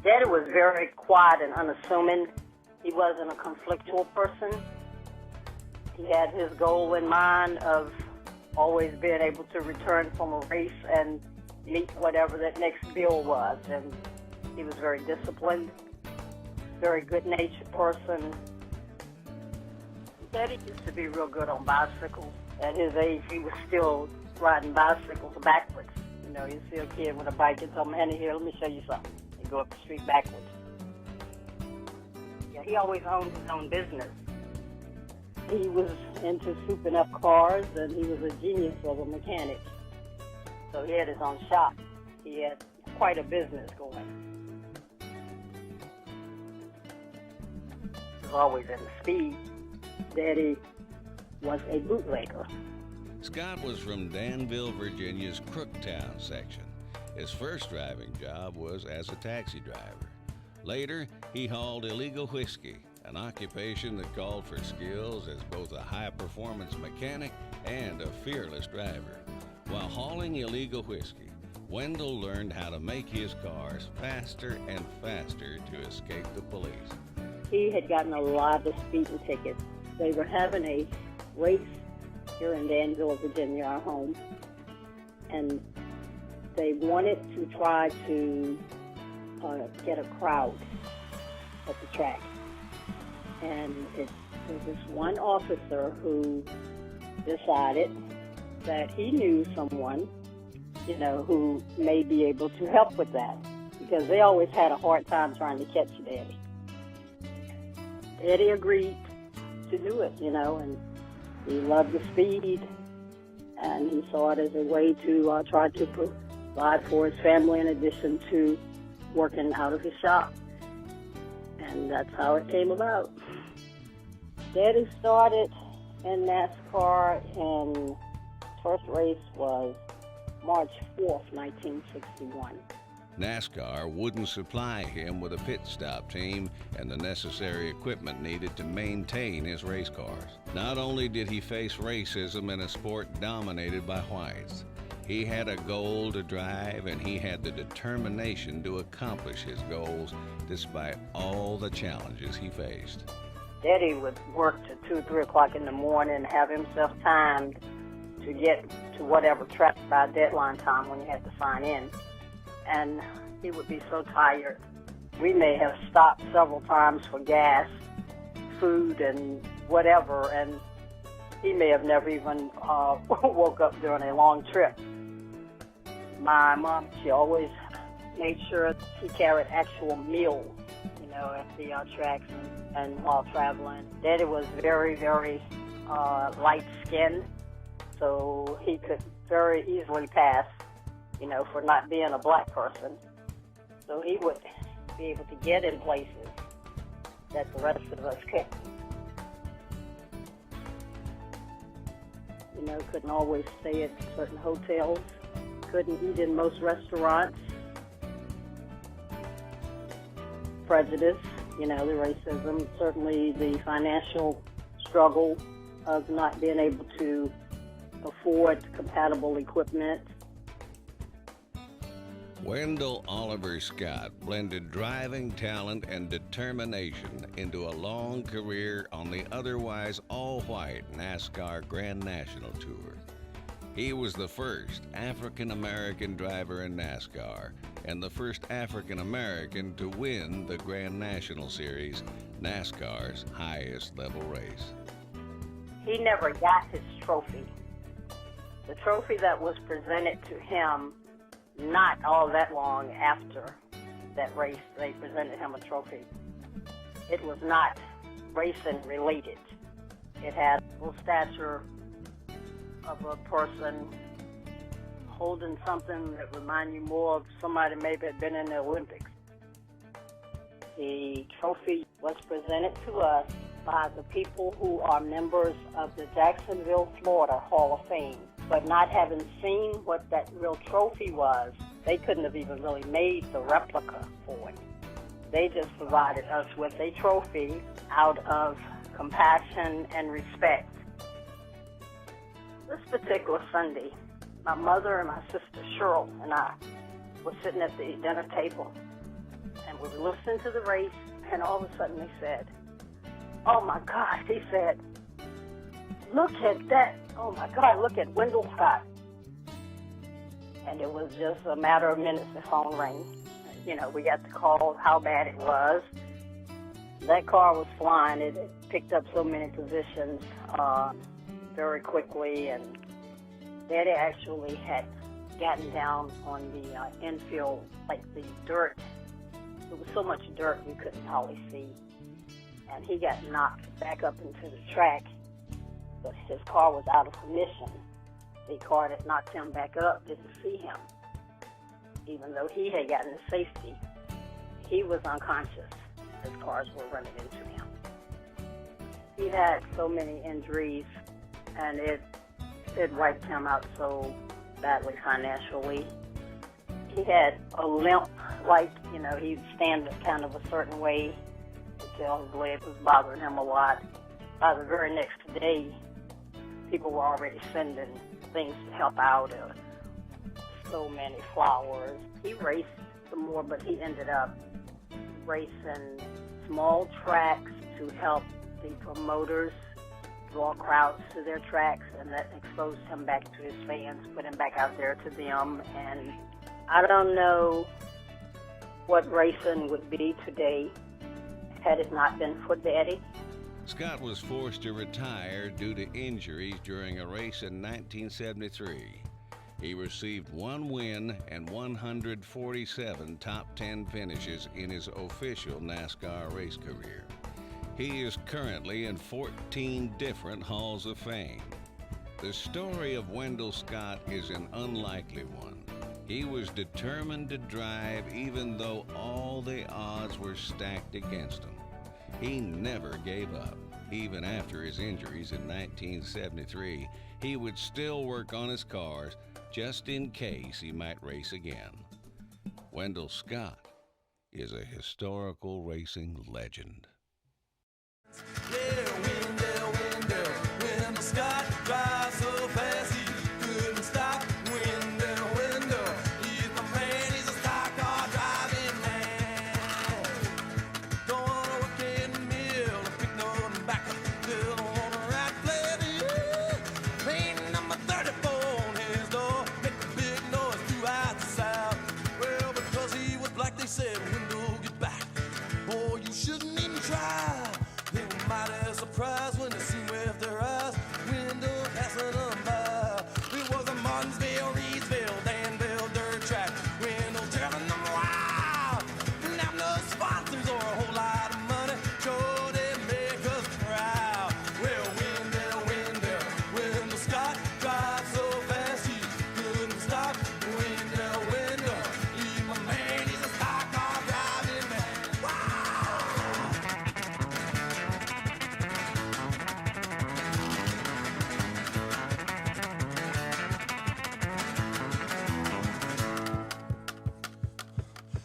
Daddy was very quiet and unassuming. He wasn't a conflictual person. He had his goal in mind of always being able to return from a race and meet whatever that next bill was. And he was very disciplined, very good-natured person. Daddy used to be real good on bicycles. At his age, he was still riding bicycles backwards. You know, you see a kid with a bike and tell him, Annie, here, let me show you something. They go up the street backwards. Yeah, he always owned his own business. He was into souping up cars, and he was a genius of a mechanic. So he had his own shop. He had quite a business going. He was always in the speed. Daddy was a bootlegger. Scott was from Danville, Virginia's Crooktown section. His first driving job was as a taxi driver. Later, he hauled illegal whiskey, an occupation that called for skills as both a high-performance mechanic and a fearless driver. While hauling illegal whiskey, Wendell learned how to make his cars faster and faster to escape the police. He had gotten a lot of speeding tickets. They were having a race here in Danville, Virginia, our home, and they wanted to try to get a crowd at the track. And there was this one officer who decided that he knew someone, you know, who may be able to help with that, because they always had a hard time trying to catch Daddy. Daddy agreed to do it, you know, and he loved the speed, and he saw it as a way to try to provide for his family in addition to working out of his shop. And that's how it came about. Daddy started in NASCAR, and first race was March 4th, 1961. NASCAR wouldn't supply him with a pit stop team and the necessary equipment needed to maintain his race cars. Not only did he face racism in a sport dominated by whites, he had a goal to drive, and he had the determination to accomplish his goals despite all the challenges he faced. Daddy would work to 2, 3 o'clock in the morning, have himself timed to get to whatever track by deadline time when you had to sign in. And he would be so tired. We may have stopped several times for gas, food, and whatever, and he may have never even woke up during a long trip. My mom, she always made sure he carried actual meals, you know, at the tracks and while traveling. Daddy was very, very light-skinned, so he could very easily pass, you know, for not being a black person. So he would be able to get in places that the rest of us couldn't. You know, couldn't always stay at certain hotels, couldn't eat in most restaurants. Prejudice, you know, the racism, certainly the financial struggle of not being able to afford compatible equipment. Wendell Oliver Scott blended driving talent and determination into a long career on the otherwise all-white NASCAR Grand National Tour. He was the first African-American driver in NASCAR and the first African-American to win the Grand National Series, NASCAR's highest level race. He never got his trophy. The trophy that was presented to him not all that long after that race, they presented him a trophy. It was not racing related. It had the stature of a person holding something that reminded you more of somebody maybe had been in the Olympics. The trophy was presented to us by the people who are members of the Jacksonville, Florida Hall of Fame. But not having seen what that real trophy was, they couldn't have even really made the replica for it. They just provided us with a trophy out of compassion and respect. This particular Sunday, my mother and my sister Cheryl and I were sitting at the dinner table, and were listening to the race, and all of a sudden they said, "Oh my God," he said, "look at that. Oh my God, look at Wendell Scott." And it was just a matter of minutes, the phone rang. You know, we got the call how bad it was. That car was flying. It picked up so many positions very quickly, and Daddy actually had gotten down on the infield, like the dirt. There was so much dirt we couldn't hardly see. And he got knocked back up into the track, but his car was out of commission. The car that knocked him back up didn't see him. Even though he had gotten to safety, he was unconscious as cars were running into him. He had so many injuries, and it wiped him out so badly financially. He had a limp, like, you know, he'd stand kind of a certain way until his leg was bothering him a lot. By the very next day, people were already sending things to help out, so many flowers. He raced some more, but he ended up racing small tracks to help the promoters draw crowds to their tracks, and that exposed him back to his fans, put him back out there to them. And I don't know what racing would be today had it not been for Daddy. Scott was forced to retire due to injuries during a race in 1973. He received 1 win and 147 top 10 finishes in his official NASCAR race career. He is currently in 14 different halls of fame. The story of Wendell Scott is an unlikely one. He was determined to drive even though all the odds were stacked against him. He never gave up. Even after his injuries in 1973, he would still work on his cars just in case he might race again. Wendell Scott is a historical racing legend. Yeah, Wendell Scott drives so fast he couldn't stop. Wendell, he's my man, he's a stock car driving man. Don't wanna work in the mill, pick no back up, still don't wanna ride flat, yeah. Lane number 34 on his door, make a big noise throughout the South. Well, because he was black, they said, Wendell, get back. Oh, you shouldn't even try. They were mighty surprised when they seen with their eyes Wendell passing them by. It was a Martinsville, Reedsville, Danville dirt track. Wendell telling them wild. Didn't have no sponsors or a whole lot of money. Sure they make us proud. Well, Wendell Scott drives so fast he couldn't stop. Wendell, he's my man, he's a stock car driving man. Wow!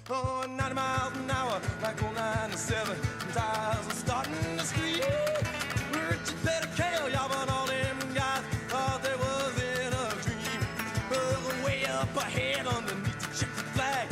Oh, 90 miles an hour, like on 97. Tires are starting to squeak. Richard Pettit, y'all, but all them guys thought they was in a dream. But way up ahead underneath the checkered flag,